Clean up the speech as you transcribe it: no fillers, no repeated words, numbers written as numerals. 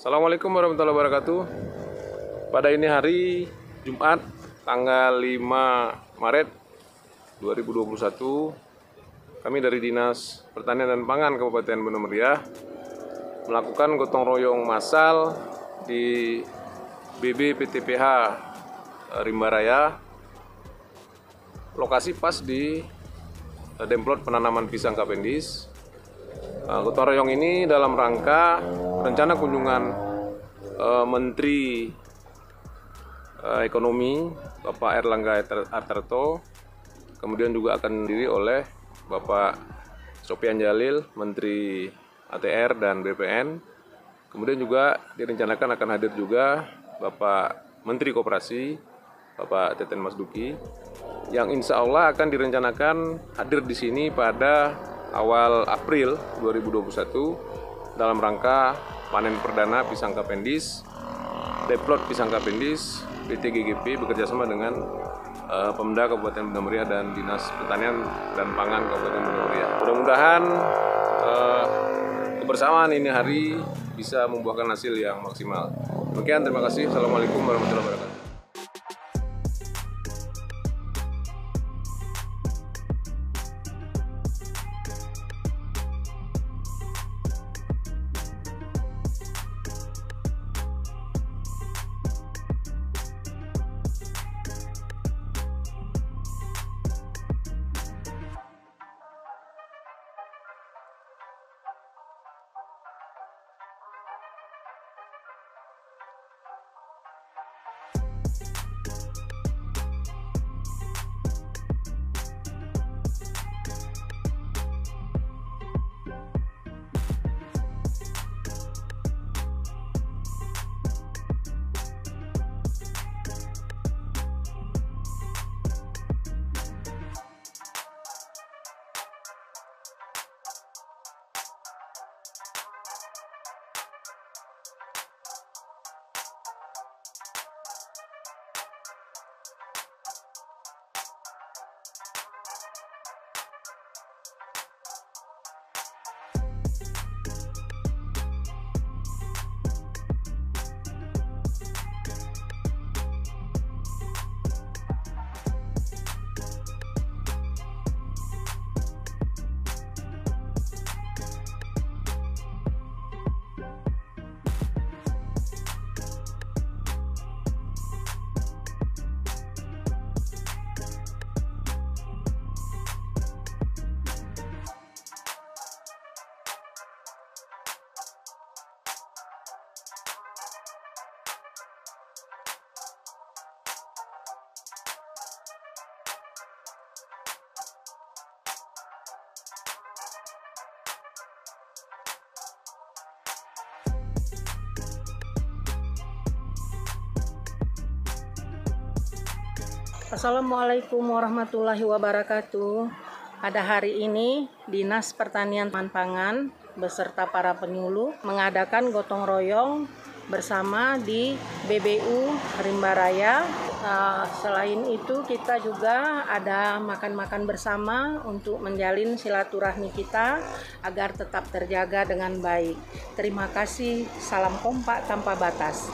Assalamualaikum warahmatullahi wabarakatuh. Pada ini hari Jumat tanggal 5 Maret 2021, kami dari Dinas Pertanian dan Pangan Kabupaten Bener Meriah melakukan gotong royong massal di BB PTPH Rimba Raya. Lokasi pas di Demplot penanaman pisang Cavendish. Gotong royong ini dalam rangka rencana kunjungan Menteri Ekonomi Bapak Erlangga Hartarto, kemudian juga akan diri oleh Bapak Sopyan Jalil, Menteri ATR dan BPN. Kemudian juga direncanakan akan hadir juga Bapak Menteri Koperasi, Bapak Teten Mas Duki, yang insya Allah akan direncanakan hadir di sini pada awal April 2021 dalam rangka panen perdana pisang Cavendish, Demplot pisang Cavendish. PT GGP bekerjasama dengan Pemda Kabupaten Bener Meriah dan Dinas Pertanian dan Pangan Kabupaten Bener Meriah. Mudah-mudahan kebersamaan ini hari bisa membuahkan hasil yang maksimal. Demikian, terima kasih. Assalamualaikum warahmatullahi wabarakatuh. Assalamualaikum warahmatullahi wabarakatuh. Pada hari ini, Dinas Pertanian dan Pangan beserta para penyuluh mengadakan gotong royong bersama di BBU Rimba Raya. Selain itu, kita juga ada makan-makan bersama untuk menjalin silaturahmi kita agar tetap terjaga dengan baik. Terima kasih. Salam kompak tanpa batas.